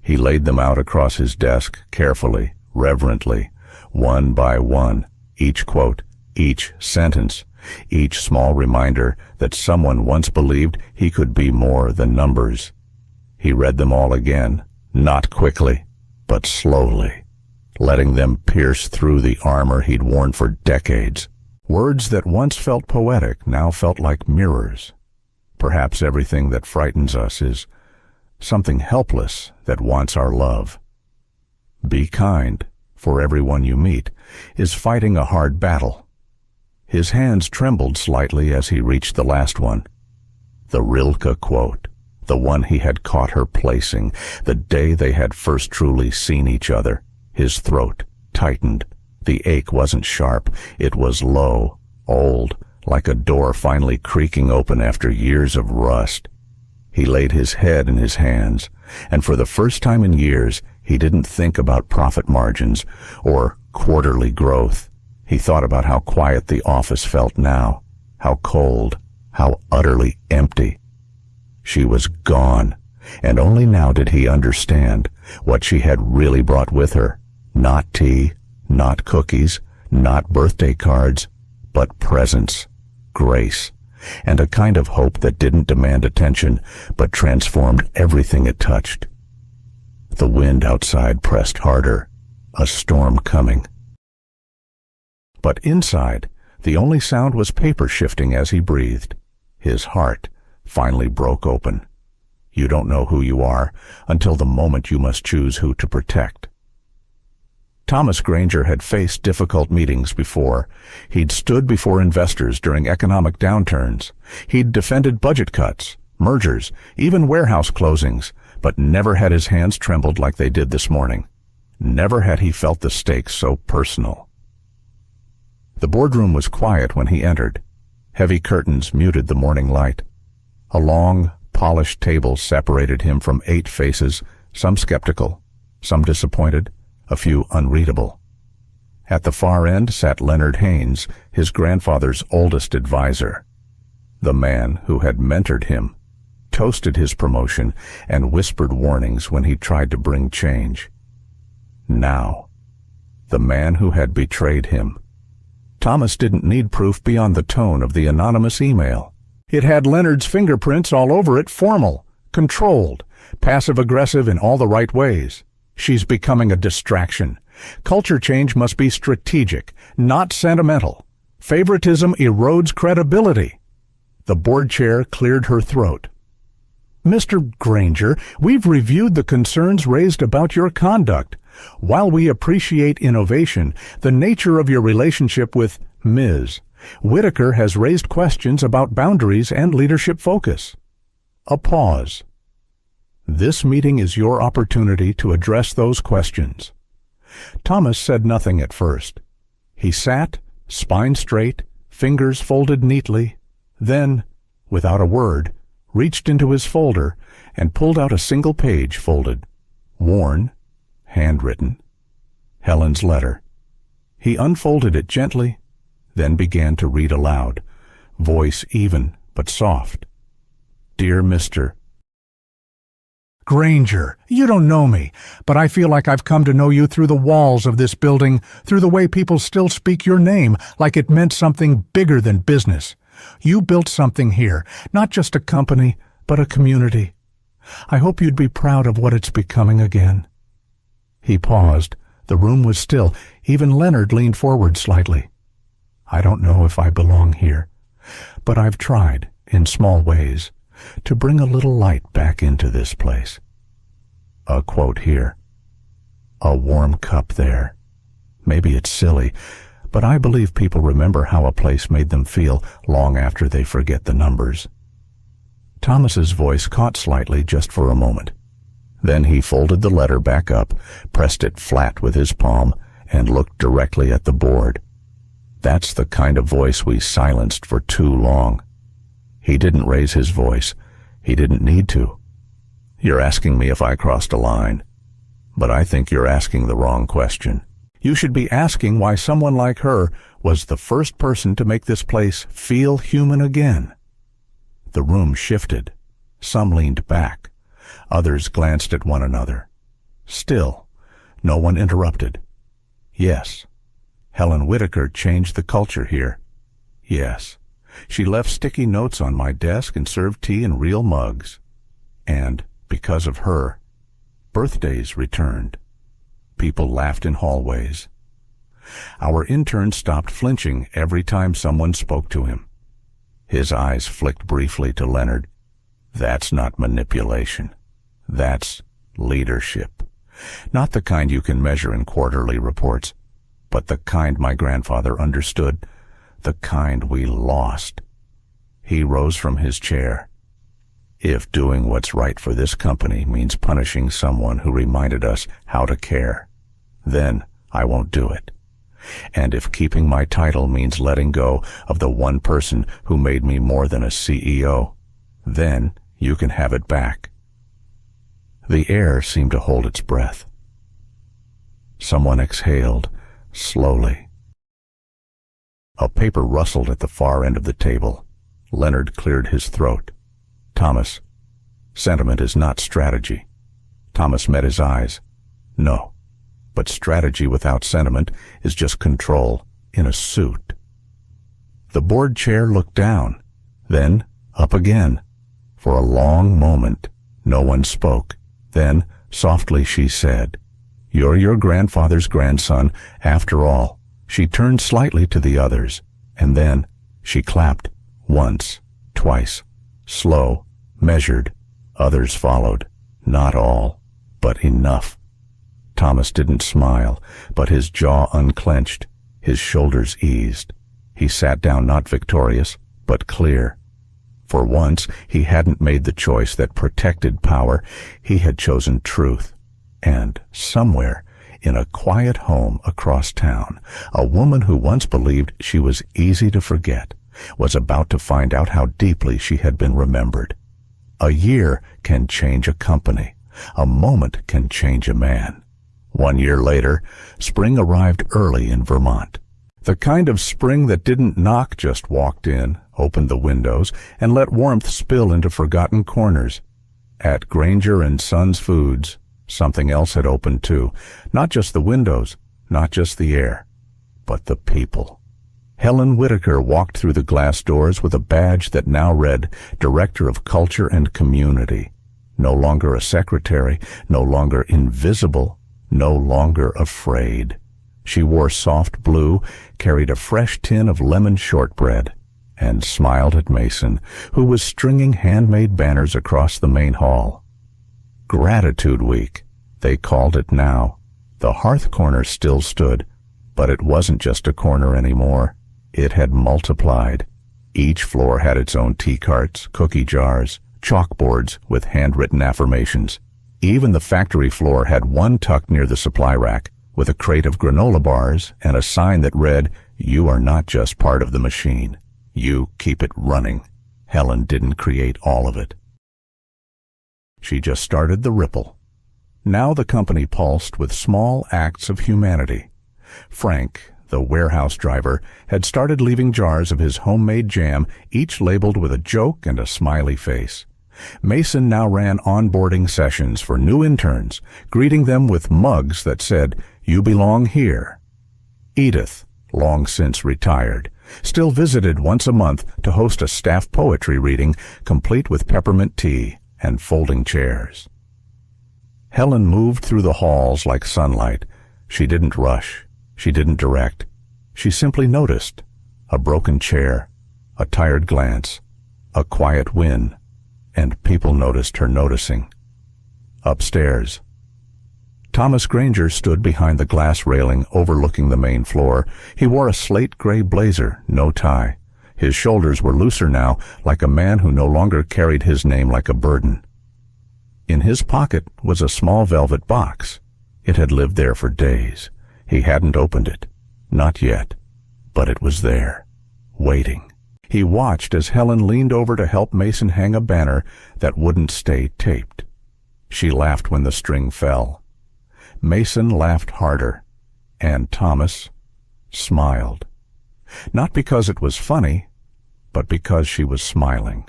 He laid them out across his desk, carefully, reverently, one by one, each quote, each sentence, each small reminder that someone once believed he could be more than numbers. He read them all again, not quickly, but slowly, letting them pierce through the armor he'd worn for decades. Words that once felt poetic now felt like mirrors. Perhaps everything that frightens us is something helpless that wants our love. Be kind, for everyone you meet is fighting a hard battle. His hands trembled slightly as he reached the last one. The Rilke quote, the one he had caught her placing, the day they had first truly seen each other. His throat tightened. The ache wasn't sharp, it was low, old, like a door finally creaking open after years of rust. He laid his head in his hands, and for the first time in years, he didn't think about profit margins or quarterly growth. He thought about how quiet the office felt now, how cold, how utterly empty. She was gone, and only now did he understand what she had really brought with her. Not tea, not cookies, not birthday cards, but presence, grace, and a kind of hope that didn't demand attention, but transformed everything it touched. The wind outside pressed harder, a storm coming. But inside, the only sound was paper shifting as he breathed. His heart finally broke open. You don't know who you are until the moment you must choose who to protect. Thomas Granger had faced difficult meetings before. He'd stood before investors during economic downturns. He'd defended budget cuts, mergers, even warehouse closings, but never had his hands trembled like they did this morning. Never had he felt the stakes so personal. The boardroom was quiet when he entered. Heavy curtains muted the morning light. A long, polished table separated him from 8 faces, some skeptical, some disappointed, a few unreadable. At the far end sat Leonard Haynes, his grandfather's oldest advisor. The man who had mentored him, toasted his promotion, and whispered warnings when he tried to bring change. Now, the man who had betrayed him. Thomas didn't need proof beyond the tone of the anonymous email. It had Leonard's fingerprints all over it, formal, controlled, passive-aggressive in all the right ways. She's becoming a distraction. Culture change must be strategic, not sentimental. Favoritism erodes credibility. The board chair cleared her throat. Mr. Granger, we've reviewed the concerns raised about your conduct. While we appreciate innovation, the nature of your relationship with Ms. Whitaker has raised questions about boundaries and leadership focus. A pause. This meeting is your opportunity to address those questions. Thomas said nothing at first. He sat, spine straight, fingers folded neatly, then, without a word, reached into his folder and pulled out a single page folded, worn, handwritten. Helen's letter. He unfolded it gently, then began to read aloud, voice even but soft. Dear Mr. Granger, you don't know me, but I feel like I've come to know you through the walls of this building, through the way people still speak your name like it meant something bigger than business. You built something here, not just a company, but a community. I hope you'd be proud of what it's becoming again. He paused. The room was still. Even Leonard leaned forward slightly. I don't know if I belong here, but I've tried, in small ways, to bring a little light back into this place. A quote here. A warm cup there. Maybe it's silly, but I believe people remember how a place made them feel long after they forget the numbers. Thomas's voice caught slightly just for a moment. Then he folded the letter back up, pressed it flat with his palm, and looked directly at the board. That's the kind of voice we silenced for too long. He didn't raise his voice. He didn't need to. You're asking me if I crossed a line, but I think you're asking the wrong question. You should be asking why someone like her was the first person to make this place feel human again. The room shifted. Some leaned back. Others glanced at one another. Still, no one interrupted. Yes, Helen Whitaker changed the culture here. Yes, she left sticky notes on my desk and served tea in real mugs. And, because of her, birthdays returned. People laughed in hallways. Our intern stopped flinching every time someone spoke to him. His eyes flicked briefly to Leonard. That's not manipulation. That's leadership. Not the kind you can measure in quarterly reports, but the kind my grandfather understood, the kind we lost. He rose from his chair. If doing what's right for this company means punishing someone who reminded us how to care, then I won't do it. And if keeping my title means letting go of the one person who made me more than a CEO, then you can have it back. The air seemed to hold its breath. Someone exhaled, slowly. A paper rustled at the far end of the table. Leonard cleared his throat. Thomas, sentiment is not strategy. Thomas met his eyes. No, but strategy without sentiment is just control in a suit. The board chair looked down, then up again. For a long moment, no one spoke. Then, softly she said, You're your grandfather's grandson, after all. She turned slightly to the others, and then she clapped, once, twice, slow, measured. Others followed, not all, but enough. Thomas didn't smile, but his jaw unclenched, his shoulders eased. He sat down not victorious, but clear. For once, he hadn't made the choice that protected power. He had chosen truth. And somewhere, in a quiet home across town, a woman who once believed she was easy to forget was about to find out how deeply she had been remembered. A year can change a company. A moment can change a man. 1 year later, spring arrived early in Vermont. The kind of spring that didn't knock, just walked in, opened the windows, and let warmth spill into forgotten corners. At Granger and Sons Foods, something else had opened too. Not just the windows, not just the air, but the people. Helen Whitaker walked through the glass doors with a badge that now read Director of Culture and Community. No longer a secretary, no longer invisible, no longer afraid. She wore soft blue, carried a fresh tin of lemon shortbread, and smiled at Mason, who was stringing handmade banners across the main hall. Gratitude Week, they called it now. The hearth corner still stood, but it wasn't just a corner anymore. It had multiplied. Each floor had its own tea carts, cookie jars, chalkboards with handwritten affirmations. Even the factory floor had one tucked near the supply rack, with a crate of granola bars and a sign that read, "You are not just part of the machine. You keep it running." Helen didn't create all of it. She just started the ripple. Now the company pulsed with small acts of humanity. Frank, the warehouse driver, had started leaving jars of his homemade jam, each labeled with a joke and a smiley face. Mason now ran onboarding sessions for new interns, greeting them with mugs that said, "You belong here." Edith, long since retired, still visited once a month to host a staff poetry reading, complete with peppermint tea and folding chairs. Helen moved through the halls like sunlight. She didn't rush. She didn't direct. She simply noticed. A broken chair, a tired glance, a quiet whin, and people noticed her noticing. Upstairs, Thomas Granger stood behind the glass railing overlooking the main floor. He wore a slate gray blazer, no tie. His shoulders were looser now, like a man who no longer carried his name like a burden. In his pocket was a small velvet box. It had lived there for days. He hadn't opened it. Not yet. But it was there, waiting. He watched as Helen leaned over to help Mason hang a banner that wouldn't stay taped. She laughed when the string fell. Mason laughed harder, and Thomas smiled. Not because it was funny, but because she was smiling.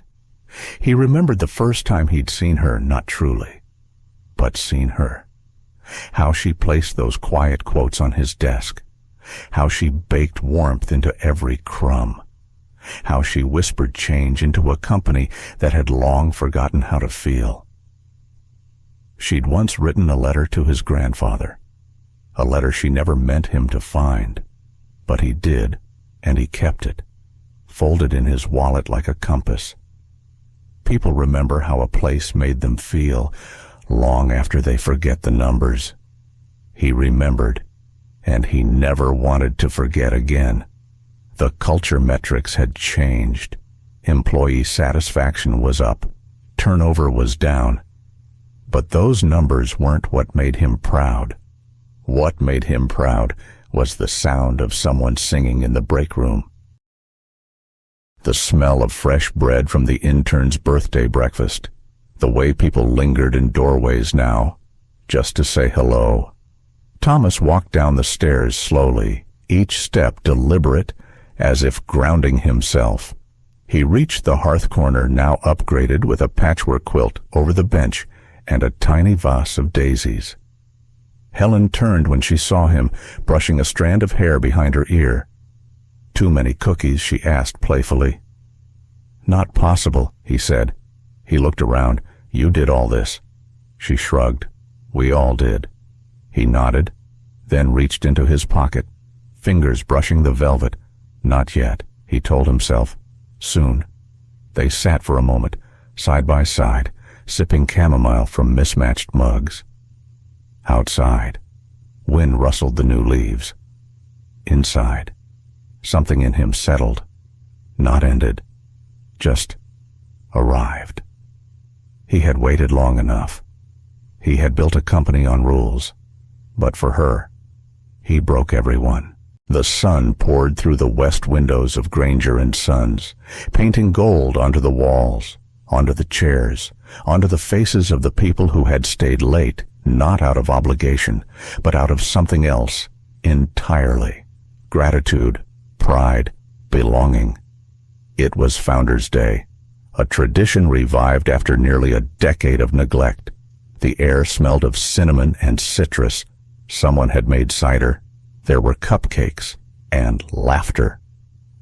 He remembered the first time he'd seen her, not truly, but seen her. How she placed those quiet quotes on his desk. How she baked warmth into every crumb. How she whispered change into a company that had long forgotten how to feel. She'd once written a letter to his grandfather, a letter she never meant him to find, but he did, and he kept it, folded in his wallet like a compass. People remember how a place made them feel long after they forget the numbers. He remembered, and he never wanted to forget again. The culture metrics had changed. Employee satisfaction was up. Turnover was down. But those numbers weren't what made him proud. What made him proud was the sound of someone singing in the break room. The smell of fresh bread from the intern's birthday breakfast. The way people lingered in doorways now, just to say hello. Thomas walked down the stairs slowly, each step deliberate, as if grounding himself. He reached the hearth corner, now upgraded with a patchwork quilt over the bench and a tiny vase of daisies. Helen turned when she saw him, brushing a strand of hair behind her ear. "Too many cookies?" she asked playfully. "Not possible," he said. He looked around. "You did all this." She shrugged. "We all did." He nodded, then reached into his pocket, fingers brushing the velvet. Not yet, he told himself. Soon. They sat for a moment, side by side, sipping chamomile from mismatched mugs. Outside, wind rustled the new leaves. Inside, something in him settled, not ended, just arrived. He had waited long enough. He had built a company on rules, but for her, he broke every one. The sun poured through the west windows of Granger and Sons, painting gold onto the walls, onto the chairs, onto the faces of the people who had stayed late, not out of obligation, but out of something else entirely. Gratitude, pride, belonging. It was Founders' Day, a tradition revived after nearly a decade of neglect. The air smelled of cinnamon and citrus. Someone had made cider. There were cupcakes and laughter.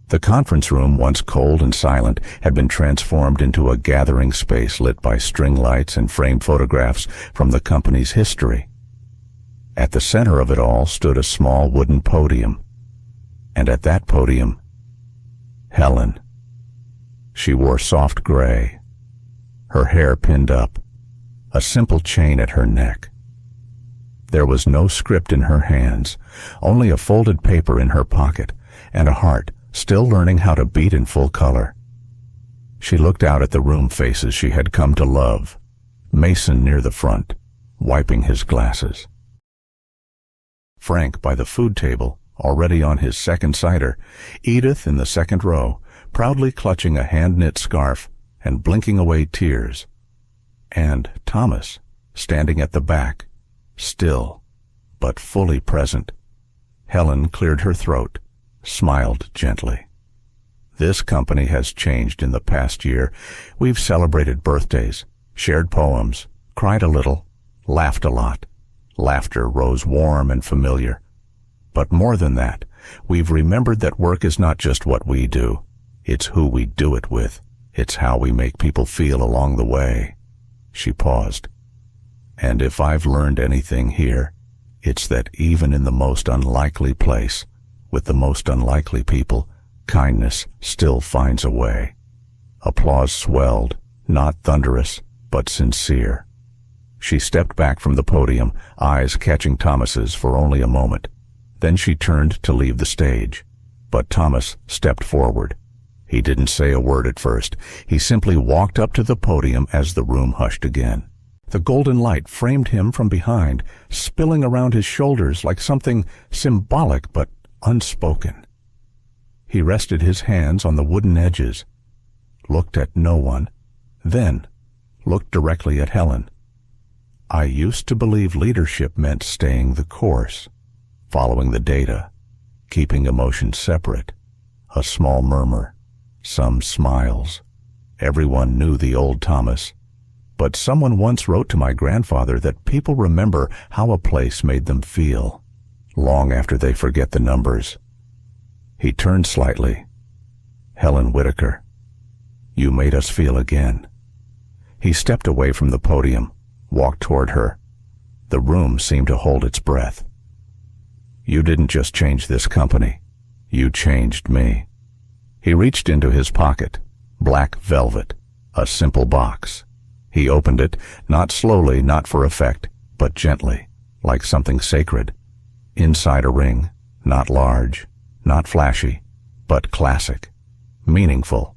The conference room, once cold and silent, had been transformed into a gathering space lit by string lights and framed photographs from the company's history. At the center of it all stood a small wooden podium. And at that podium, Helen. She wore soft gray, her hair pinned up, a simple chain at her neck. There was no script in her hands, only a folded paper in her pocket and a heart still learning how to beat in full color. She looked out at the room faces she had come to love. Mason near the front, wiping his glasses. Frank by the food table, already on his second cider. Edith in the second row, proudly clutching a hand-knit scarf and blinking away tears. And Thomas, standing at the back, still, but fully present. Helen cleared her throat, smiled gently. This company has changed in the past year. We've celebrated birthdays, shared poems, cried a little, laughed a lot. Laughter rose warm and familiar. But more than that, we've remembered that work is not just what we do. It's who we do it with. It's how we make people feel along the way. She paused. And if I've learned anything here, it's that even in the most unlikely place, with the most unlikely people, kindness still finds a way. Applause swelled, not thunderous, but sincere. She stepped back from the podium, eyes catching Thomas's for only a moment. Then she turned to leave the stage. But Thomas stepped forward. He didn't say a word at first. He simply walked up to the podium as the room hushed again. The golden light framed him from behind, spilling around his shoulders like something symbolic but unspoken. He rested his hands on the wooden edges, looked at no one, then looked directly at Helen. I used to believe leadership meant staying the course, following the data, keeping emotions separate. A small murmur, some smiles. Everyone knew the old Thomas. But someone once wrote to my grandfather that people remember how a place made them feel, long after they forget the numbers. He turned slightly. Helen Whitaker, you made us feel again. He stepped away from the podium, walked toward her. The room seemed to hold its breath. You didn't just change this company. You changed me. He reached into his pocket. Black velvet. A simple box. He opened it, not slowly, not for effect, but gently, like something sacred. Inside a ring, not large, not flashy, but classic, meaningful.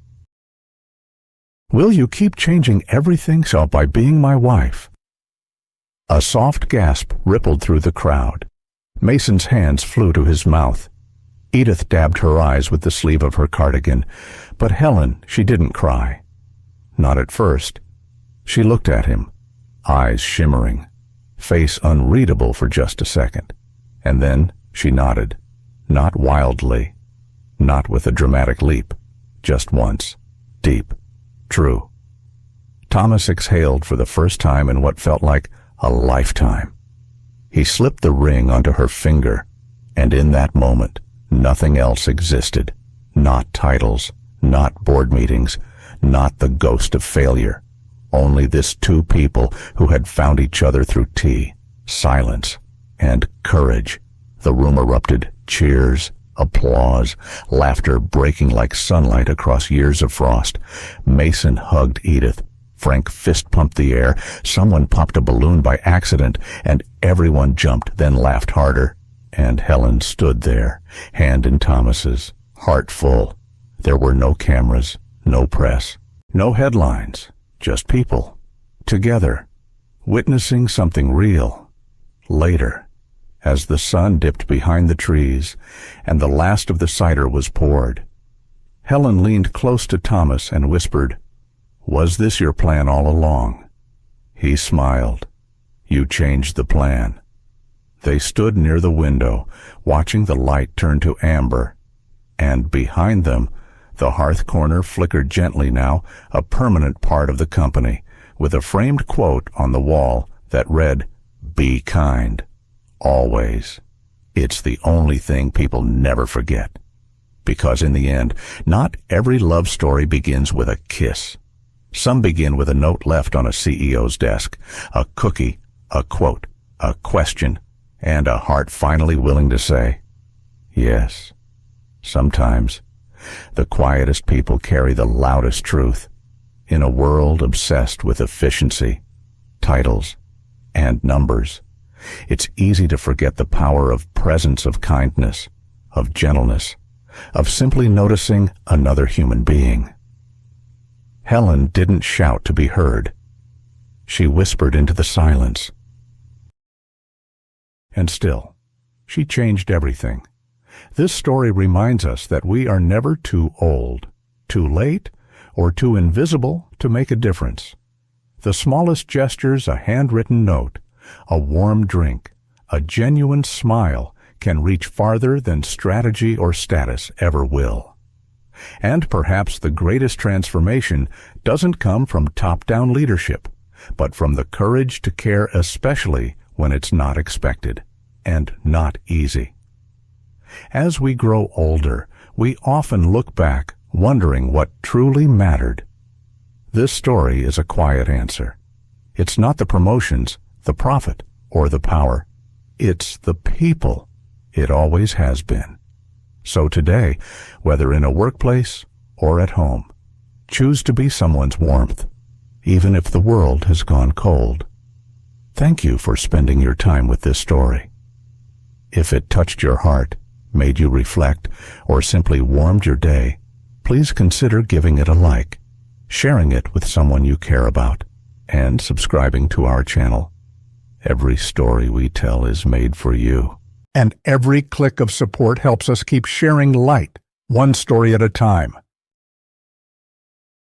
Will you keep changing everything so by being my wife? A soft gasp rippled through the crowd. Mason's hands flew to his mouth. Edith dabbed her eyes with the sleeve of her cardigan, but Helen, she didn't cry. Not at first. She looked at him, eyes shimmering, face unreadable for just a second. And then she nodded, not wildly, not with a dramatic leap, just once, deep, true. Thomas exhaled for the first time in what felt like a lifetime. He slipped the ring onto her finger, and in that moment, nothing else existed. Not titles, not board meetings, not the ghost of failure. Only this two people who had found each other through tea, silence, and courage. The room erupted, cheers, applause, laughter breaking like sunlight across years of frost. Mason hugged Edith. Frank fist-pumped the air. Someone popped a balloon by accident, and everyone jumped, then laughed harder. And Helen stood there, hand in Thomas's, heart full. There were no cameras, no press, no headlines. Just people, together, witnessing something real. Later, as the sun dipped behind the trees and the last of the cider was poured, Helen leaned close to Thomas and whispered, "Was this your plan all along?" He smiled. "You changed the plan." They stood near the window, watching the light turn to amber, and behind them, the hearth corner flickered gently now, a permanent part of the company, with a framed quote on the wall that read, "Be kind. Always." It's the only thing people never forget. Because in the end, not every love story begins with a kiss. Some begin with a note left on a CEO's desk, a cookie, a quote, a question, and a heart finally willing to say, yes. Sometimes the quietest people carry the loudest truth. In a world obsessed with efficiency, titles, and numbers, it's easy to forget the power of presence, of kindness, of gentleness, of simply noticing another human being. Helen didn't shout to be heard. She whispered into the silence. And still, she changed everything. This story reminds us that we are never too old, too late, or too invisible to make a difference. The smallest gestures, a handwritten note, a warm drink, a genuine smile can reach farther than strategy or status ever will. And perhaps the greatest transformation doesn't come from top-down leadership, but from the courage to care, especially when it's not expected and not easy. As we grow older, we often look back wondering what truly mattered. This story is a quiet answer. It's not the promotions, the profit, or the power. It's the people. It always has been. So today, whether in a workplace or at home, choose to be someone's warmth, even if the world has gone cold. Thank you for spending your time with this story. If it touched your heart, made you reflect, or simply warmed your day, please consider giving it a like, sharing it with someone you care about, and subscribing to our channel. Every story we tell is made for you. And every click of support helps us keep sharing light, one story at a time.